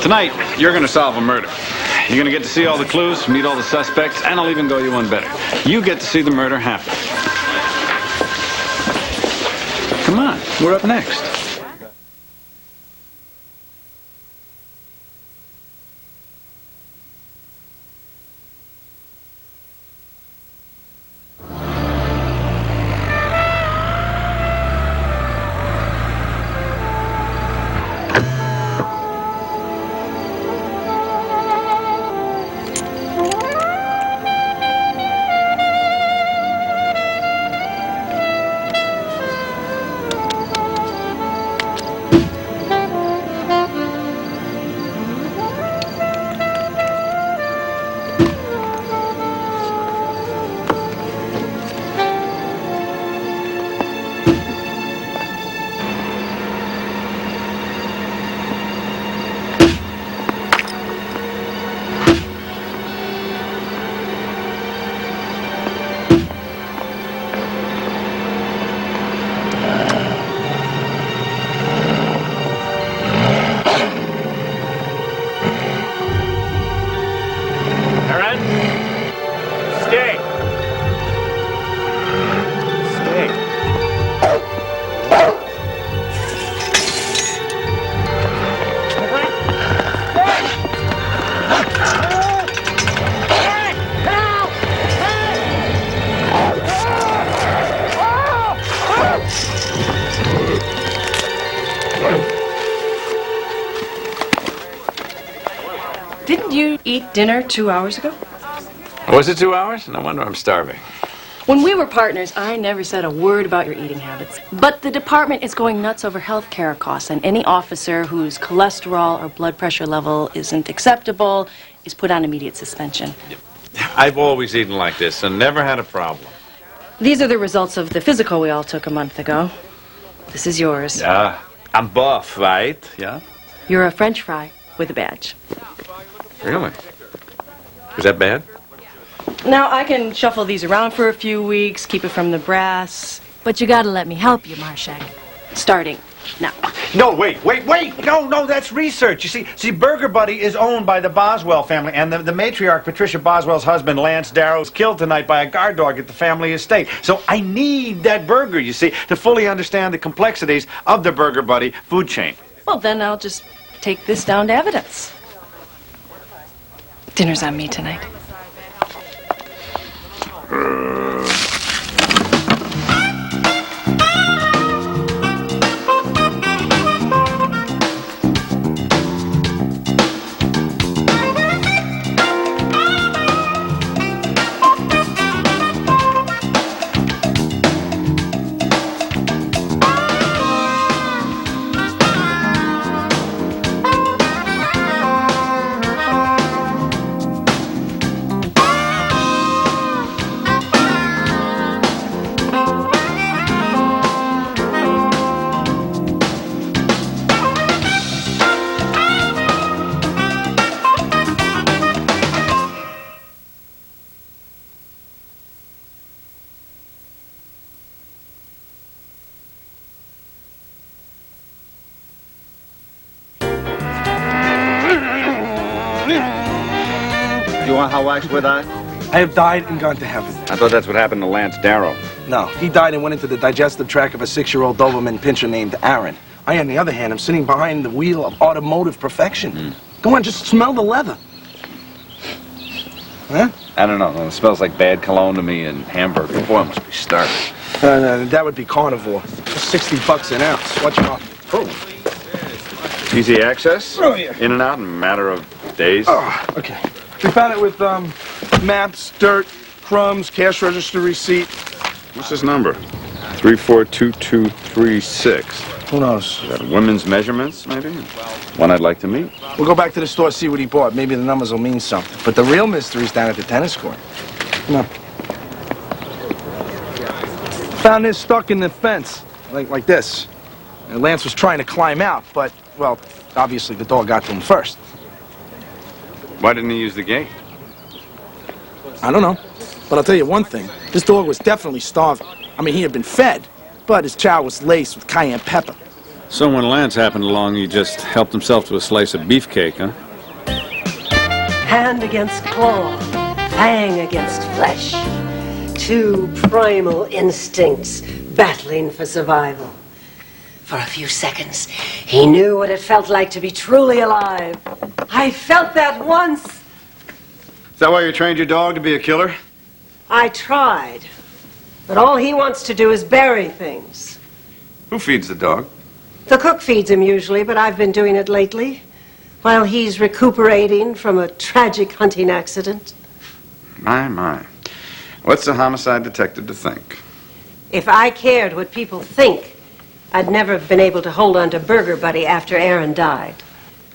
Tonight, you're going to solve a murder. You're going to get to see all the clues, meet all the suspects, and I'll even go you one better. You get to see the murder happen. Come on, we're up next. Didn't you eat dinner 2 hours ago? Was it 2 hours? No wonder I'm starving. When we were partners, I never said a word about your eating habits. But the department is going nuts over health care costs, and any officer whose cholesterol or blood pressure level isn't acceptable is put on immediate suspension. I've always eaten like this and never had a problem. These are the results of the physical we all took a month ago. This is yours. Yeah, I'm buff, right? Yeah? You're a French fry with a badge. Really? Is that bad? Now, I can shuffle these around for a few weeks, keep it from the brass. But you gotta let me help you, Marshak. Starting now. No, wait. No, that's research. You see, Burger Buddy is owned by the Boswell family, and the matriarch, Patricia Boswell's husband, Lance Darrow, was killed tonight by a guard dog at the family estate. So I need that burger, you see, to fully understand the complexities of the Burger Buddy food chain. Well, then I'll just take this down to evidence. Dinner's on me tonight. You want hot wax with that? I have died and gone to heaven. I thought that's what happened to Lance Darrow. No, he died and went into the digestive tract of a 6-year-old Doberman pinscher named Aaron. I, on the other hand, am sitting behind the wheel of automotive perfection. Go on, just smell the leather. Huh? I don't know. It smells like bad cologne to me and hamburger. Boy, I must be starving. That would be carnivore. $60 an ounce. Watch your mouth. Oh. Easy access? Oh, yeah. In and out in a matter of days? Oh, okay. We found it with maps, dirt, crumbs, cash register receipt. What's this number? 342236. Who knows? Is that women's measurements, maybe? One I'd like to meet. We'll go back to the store, see what he bought. Maybe the numbers will mean something. But the real mystery's down at the tennis court. Come on. Found this stuck in the fence, like this. And Lance was trying to climb out, but, well, obviously the dog got to him first. Why didn't he use the gate? I don't know. But I'll tell you one thing. This dog was definitely starving. I mean, he had been fed, but his chow was laced with cayenne pepper. So when Lance happened along, he just helped himself to a slice of beefcake, huh? Hand against claw, fang against flesh. Two primal instincts battling for survival. For a few seconds, he knew what it felt like to be truly alive. I felt that once. Is that why you trained your dog to be a killer? I tried. But all he wants to do is bury things. Who feeds the dog? The cook feeds him usually, but I've been doing it lately, while he's recuperating from a tragic hunting accident. My. What's the homicide detective to think? If I cared what people think, I'd never have been able to hold on to Burger Buddy after Aaron died.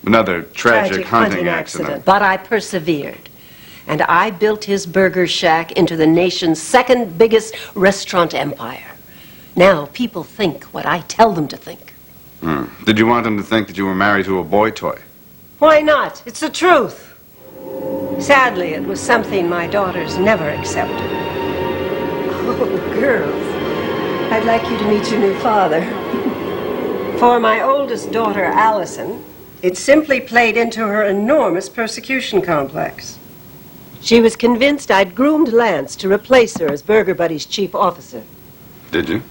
Another tragic hunting accident. But I persevered. And I built his burger shack into the nation's second biggest restaurant empire. Now people think what I tell them to think. Did you want them to think that you were married to a boy toy? Why not? It's the truth. Sadly, it was something my daughters never accepted. Oh, girls, I'd like you to meet your new father. For my oldest daughter, Allison, it simply played into her enormous persecution complex. She was convinced I'd groomed Lance to replace her as Burger Buddy's chief officer. Did you?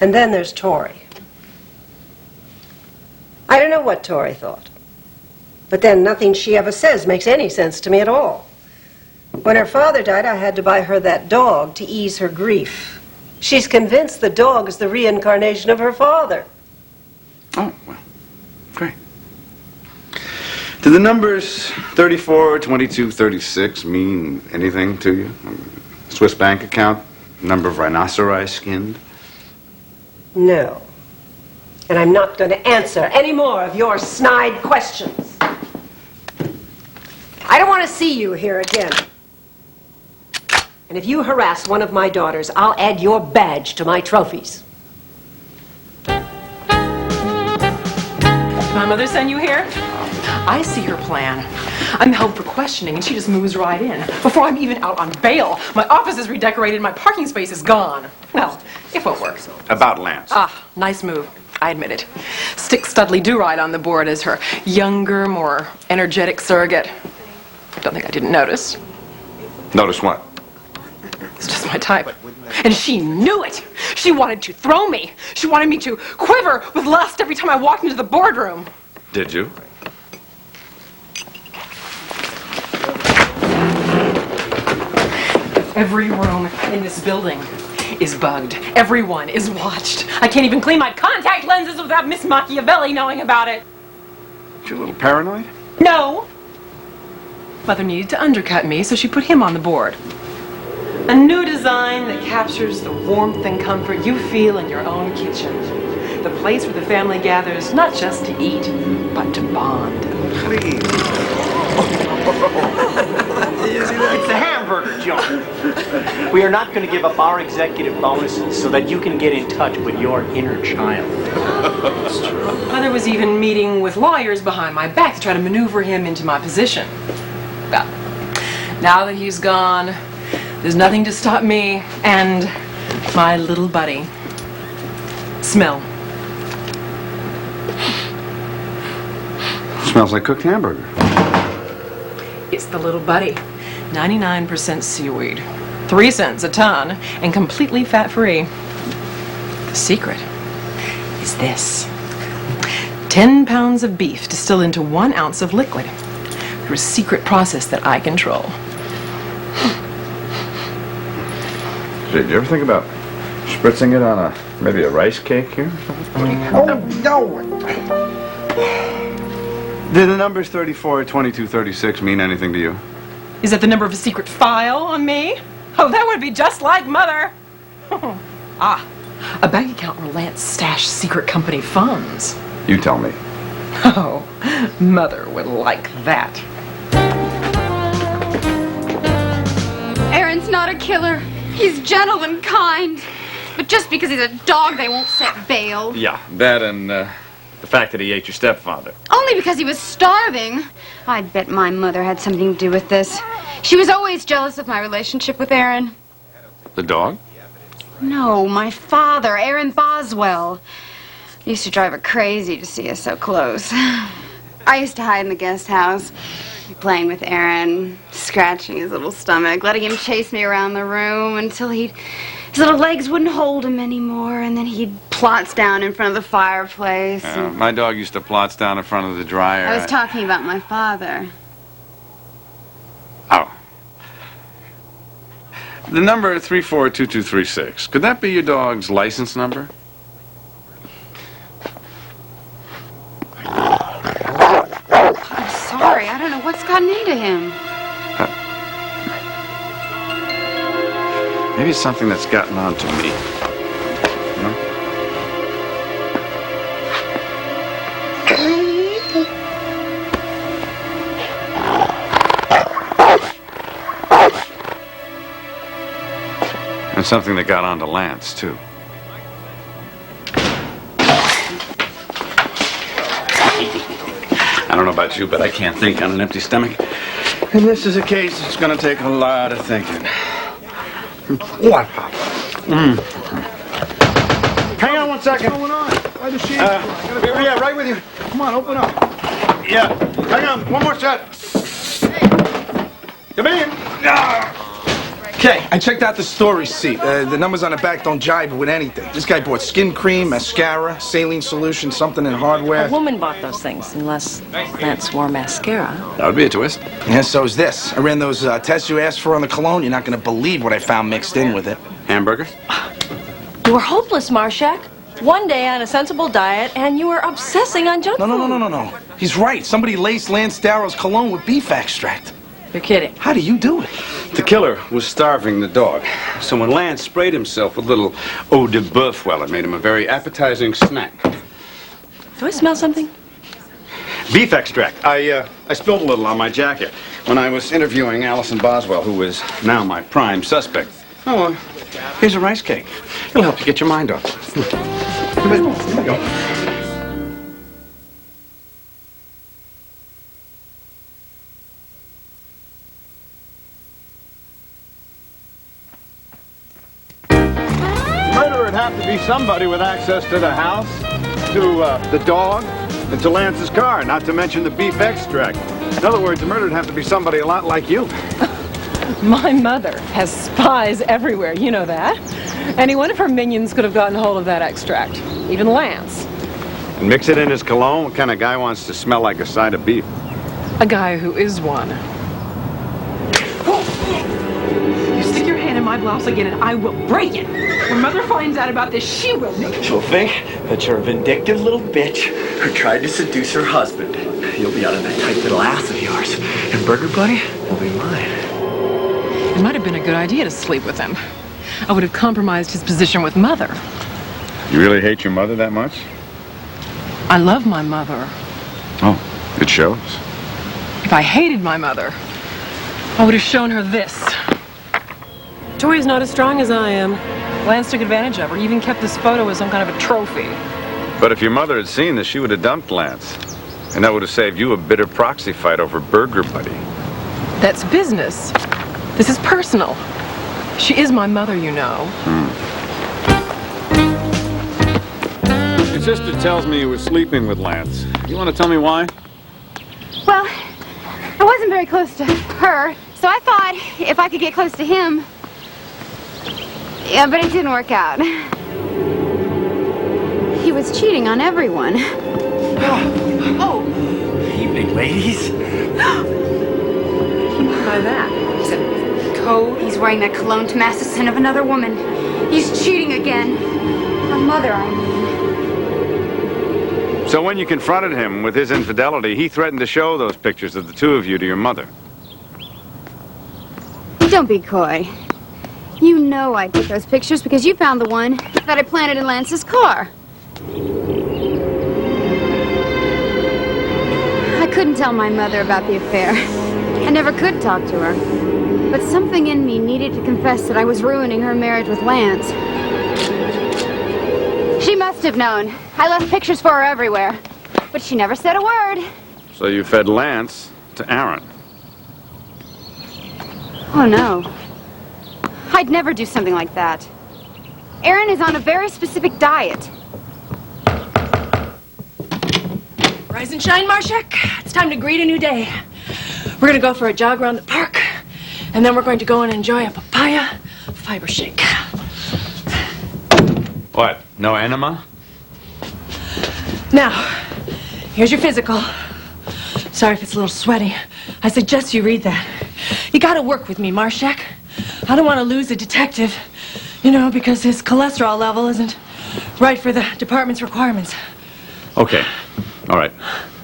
And then there's Tori. I don't know what Tori thought. But then nothing she ever says makes any sense to me at all. When her father died, I had to buy her that dog to ease her grief. She's convinced the dog is the reincarnation of her father. Oh, well, great. Do the numbers 34, 22, 36 mean anything to you? Swiss bank account? Number of rhinoceri skinned? No. And I'm not going to answer any more of your snide questions. I don't want to see you here again. And if you harass one of my daughters, I'll add your badge to my trophies. My mother sent you here? I see her plan. I'm held for questioning, and she just moves right in. Before I'm even out on bail, my office is redecorated, my parking space is gone. Well, if it works. About Lance. Ah, nice move. I admit it. Stick Studley Do-Right on the board as her younger, more energetic surrogate. Don't think I didn't notice. Notice what? It's just my type. And she knew it. She wanted to throw me. She wanted me to quiver with lust every time I walked into the boardroom. Did you? Every room in this building is bugged. Everyone is watched. I can't even clean my contact lenses without Miss Machiavelli knowing about it. You a little paranoid? No. Mother needed to undercut me, so she put him on the board. A new design that captures the warmth and comfort you feel in your own kitchen. The place where the family gathers not just to eat, but to bond. Please. It's the hamburger joint. We are not going to give up our executive bonuses so that you can get in touch with your inner child. Mother was even meeting with lawyers behind my back to try to maneuver him into my position. But now that he's gone, there's nothing to stop me and my little buddy. Smell. Smells like cooked hamburger. It's the little buddy. 99% seaweed. 3 cents a ton and completely fat-free. The secret is this. 10 pounds of beef distilled into 1 ounce of liquid through a secret process that I control. Did you ever think about spritzing it on maybe a rice cake here? Oh, no. Did the numbers 34, 22, 36 mean anything to you? Is that the number of a secret file on me? Oh, that would be just like Mother. Ah, a bank account where Lance stashed secret company funds. You tell me. Oh, Mother would like that. Aaron's not a killer. He's gentle and kind. But just because he's a dog, they won't set bail. Yeah, that and the fact that he ate your stepfather. Only because he was starving. I'd bet my mother had something to do with this. She was always jealous of my relationship with Aaron. The dog? No, my father, Aaron Boswell. Used to drive her crazy to see us so close. I used to hide in the guest house, playing with Aaron, scratching his little stomach, letting him chase me around the room until his little legs wouldn't hold him anymore, and then he'd plots down in front of the fireplace. My dog used to plots down in front of the dryer. I was talking about my father. Oh. The number 342236. Could that be your dog's license number? I'm sorry, I don't know what's gotten into him. Maybe it's something that's gotten on to me. No? And something that got on to Lance, too. I don't know about you, but I can't think on an empty stomach. And this is a case that's going to take a lot of thinking. What? Hang on 1 second. What's going on? Why the sheet? Yeah, right with you. Come on, open up. Yeah. Hang on. One more set. Come in. Okay, I checked out the storage sheet. The numbers on the back don't jibe with anything. This guy bought skin cream, mascara, saline solution, something in hardware. A woman bought those things, unless Lance wore mascara. That would be a twist. Yeah, so is this. I ran those tests you asked for on the cologne. You're not going to believe what I found mixed in with it. Hamburger? You were hopeless, Marshak. One day on a sensible diet, and you were obsessing on junk food. No. He's right. Somebody laced Lance Darrow's cologne with beef extract. You're kidding. How do you do it? The killer was starving the dog. So when Lance sprayed himself with a little eau de boeuf, well, it made him a very appetizing snack. Do I smell something? Beef extract. I spilled a little on my jacket when I was interviewing Allison Boswell, who is now my prime suspect. Oh, well, here's a rice cake. It'll help you get your mind off. Here we go. Murderer would have to be somebody with access to the house, to the dog, and to Lance's car, not to mention the beef extract. In other words, the murderer would have to be somebody a lot like you. My mother has spies everywhere, you know that. Any one of her minions could have gotten hold of that extract. Even Lance. And mix it in his cologne? What kind of guy wants to smell like a side of beef? A guy who is one. You stick your hand in my blouse again and I will break it. When Mother finds out about this, she will. She'll think that you're a vindictive little bitch who tried to seduce her husband. You'll be out of that tight little ass of yours. And Burger Buddy will be mine. It might have been a good idea to sleep with him. I would have compromised his position with Mother. You really hate your mother that much? I love my mother. Oh, it shows. If I hated my mother, I would have shown her this. Tori's not as strong as I am. Lance took advantage of her. He even kept this photo as some kind of a trophy. But if your mother had seen this, she would have dumped Lance. And that would have saved you a bitter proxy fight over Burger Buddy. That's business. This is personal. She is my mother, you know. Your sister tells me you were sleeping with Lance. You want to tell me why? Well, I wasn't very close to her, so I thought if I could get close to him. Yeah, but it didn't work out. He was cheating on everyone. Oh. Evening, ladies. What do you mean by that? Is it code? He's wearing that cologne to mask the sin of another woman. He's cheating again. Her mother, I mean. So when you confronted him with his infidelity, he threatened to show those pictures of the two of you to your mother. Don't be coy. You know I took those pictures because you found the one that I planted in Lance's car. I couldn't tell my mother about the affair. I never could talk to her. But something in me needed to confess that I was ruining her marriage with Lance. She must have known. I left pictures for her everywhere. But she never said a word. So you fed Lance to Aaron. Oh, no. I'd never do something like that. Aaron is on a very specific diet. Rise and shine, Marshak. It's time to greet a new day. We're gonna go for a jog around the park, and then we're going to go and enjoy a papaya fiber shake. What? No enema? Now, here's your physical. Sorry if it's a little sweaty. I suggest you read that. You gotta work with me, Marshak. I don't want to lose a detective, you know, because his cholesterol level isn't right for the department's requirements. Okay. All right.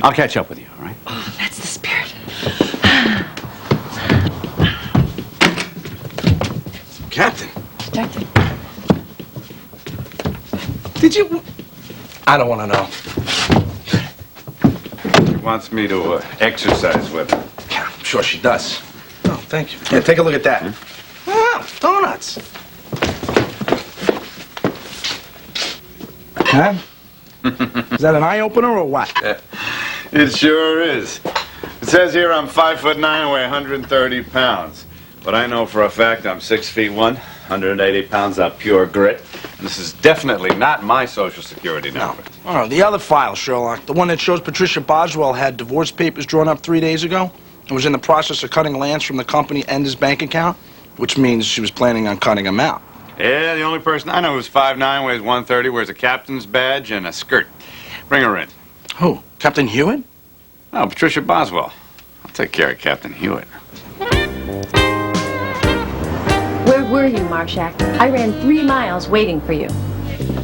I'll catch up with you, all right? Oh, that's the spirit. Captain, Detective. did you... I don't want to know. She wants me to exercise with her. Yeah, I'm sure she does. Oh, thank you. Yeah, take a look at that. Wow, donuts. Huh? Is that an eye-opener or what? It sure is. It says here I'm 5'9" and weigh 130 pounds. But I know for a fact I'm 6'1", 180 pounds of pure grit. And this is definitely not my Social Security number. Oh, the other file, Sherlock. The one that shows Patricia Boswell had divorce papers drawn up 3 days ago and was in the process of cutting Lance from the company and his bank account, which means she was planning on cutting him out. Yeah, the only person I know who's 5'9", weighs 130, wears a captain's badge and a skirt. Bring her in. Who? Captain Hewitt? Oh, Patricia Boswell. I'll take care of Captain Hewitt. Where were you, Marshak? I ran 3 miles waiting for you.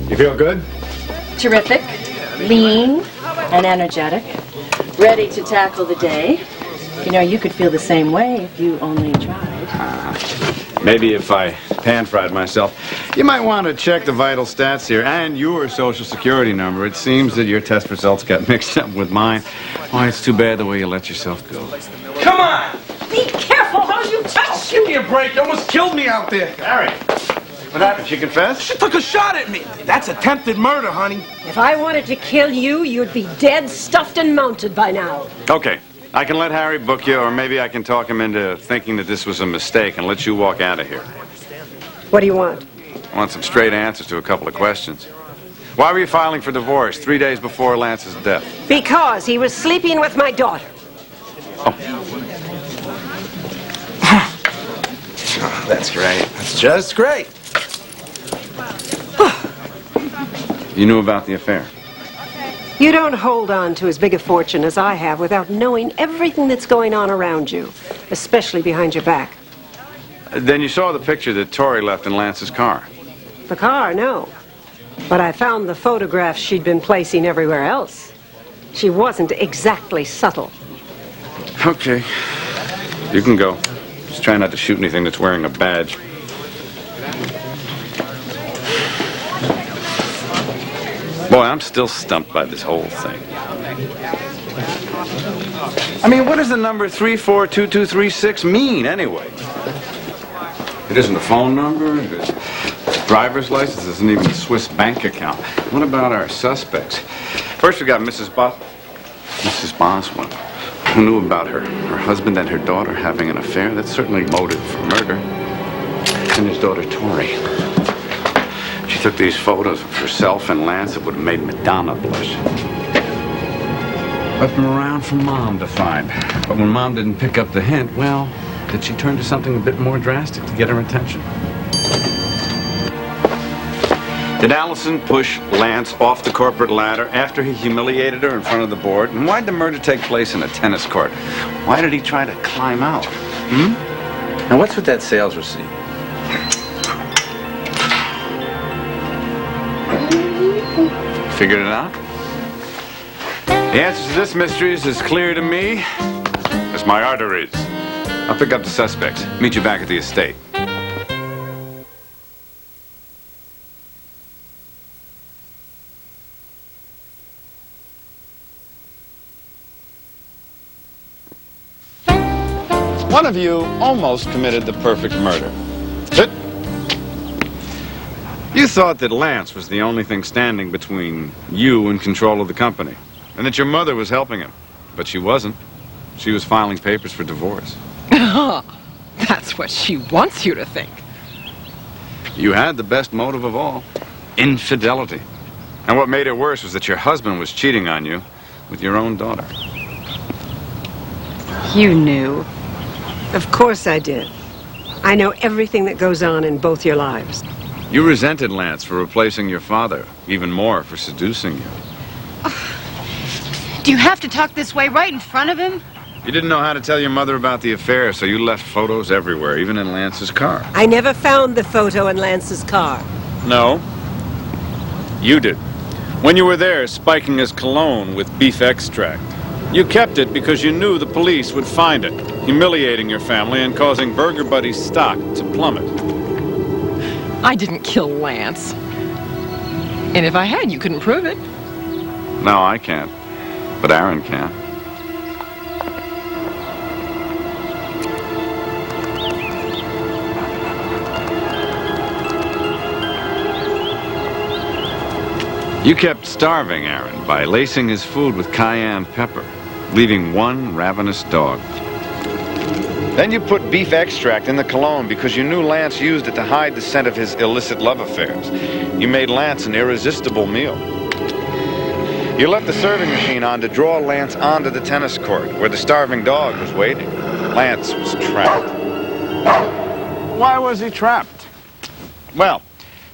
You feel good? Terrific, lean, and energetic. Ready to tackle the day. You know, you could feel the same way if you only tried. Maybe if I pan-fried myself. You might want to check the vital stats here and your Social Security number. It seems that your test results got mixed up with mine. Why, it's too bad the way you let yourself go. Come on! Be careful how you touch! Give me a break. You almost killed me out there. Harry, what happened? She confessed? She took a shot at me. That's attempted murder, honey. If I wanted to kill you, you'd be dead, stuffed, and mounted by now. Okay. I can let Harry book you, or maybe I can talk him into thinking that this was a mistake and let you walk out of here. What do you want? I want some straight answers to a couple of questions. Why were you filing for divorce 3 days before Lance's death? Because he was sleeping with my daughter. Oh, That's great. That's just great. you knew about the affair? You don't hold on to as big a fortune as I have without knowing everything that's going on around you, especially behind your back. Then you saw the picture that Tori left in Lance's car. The car, no. But I found the photographs she'd been placing everywhere else. She wasn't exactly subtle. Okay. You can go. Just try not to shoot anything that's wearing a badge. Boy, I'm still stumped by this whole thing. I mean, what does the number 342236 mean, anyway? It isn't a phone number, the driver's license isn't even a Swiss bank account. What about our suspects? First we got Mrs. Boswell. Who knew about her husband and her daughter having an affair? That's certainly motive for murder. And his daughter, Tori. She took these photos of herself and Lance that would have made Madonna blush. Left them around for Mom to find. But when Mom didn't pick up the hint, well, did she turn to something a bit more drastic to get her attention? Did Allison push Lance off the corporate ladder after he humiliated her in front of the board? And why'd the murder take place in a tennis court? Why did he try to climb out? Now, what's with that sales receipt? Figured it out? The answer to this mystery is as clear to me as my arteries. I'll pick up the suspects. Meet you back at the estate. One of you almost committed the perfect murder. You thought that Lance was the only thing standing between you and control of the company, and that your mother was helping him. But she wasn't. She was filing papers for divorce. That's what she wants you to think. You had the best motive of all, infidelity. And what made it worse was that your husband was cheating on you with your own daughter. You knew. Of course I did. I know everything that goes on in both your lives. You resented Lance for replacing your father, even more for seducing you. Do you have to talk this way right in front of him? You didn't know how to tell your mother about the affair, so you left photos everywhere, even in Lance's car. I never found the photo in Lance's car. No. You did. When you were there, spiking his cologne with beef extract. You kept it because you knew the police would find it, humiliating your family and causing Burger Buddy's stock to plummet. I didn't kill Lance. And if I had, you couldn't prove it. No, I can't. But Aaron can. You kept starving Aaron by lacing his food with cayenne pepper, leaving one ravenous dog. Then you put beef extract in the cologne because you knew Lance used it to hide the scent of his illicit love affairs. You made Lance an irresistible meal. You left the serving machine on to draw Lance onto the tennis court where the starving dog was waiting. Lance was trapped. Why was he trapped? Well,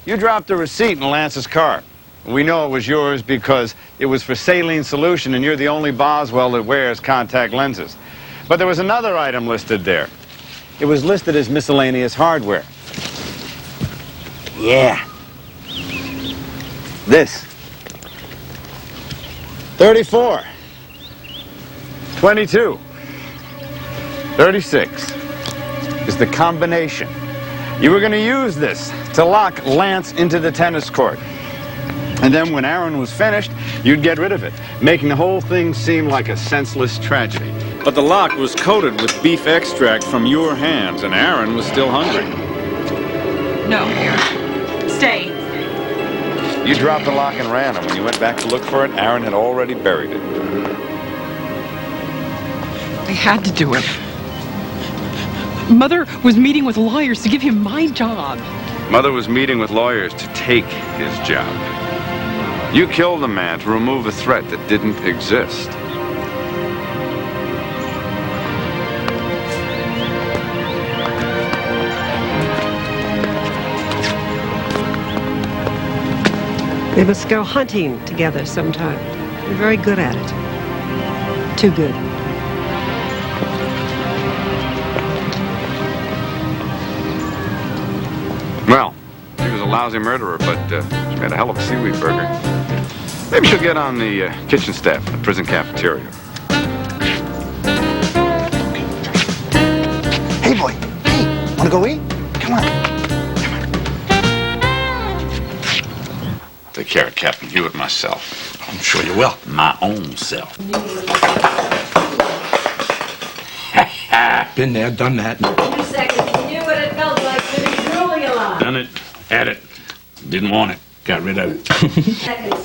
you dropped a receipt in Lance's car. We know it was yours because it was for saline solution and you're the only Boswell that wears contact lenses. But there was another item listed there. It was listed as miscellaneous hardware. Yeah. This. 34. 22. 36 is the combination. You were going to use this to lock Lance into the tennis court. And then when Aaron was finished, you'd get rid of it, making the whole thing seem like a senseless tragedy. But the lock was coated with beef extract from your hands, and Aaron was still hungry. No, Aaron. Stay. You dropped the lock and ran, and when you went back to look for it, Aaron had already buried it. I had to do it. Mother was meeting with lawyers to give him my job. Mother was meeting with lawyers to take his job. You killed the man to remove a threat that didn't exist. We must go hunting together sometime. You're very good at it. Too good. Well, she was a lousy murderer, but she made a hell of a seaweed burger. Maybe she'll get on the kitchen staff in the prison cafeteria. Hey, boy. Hey, wanna go eat? Come on. Take care of Captain Hewitt myself. I'm sure you will. My own self. Been there, done that. 2 seconds. You knew what it felt like to be truly alive. Done it. Had it. Didn't want it. Got rid of it. 2 seconds.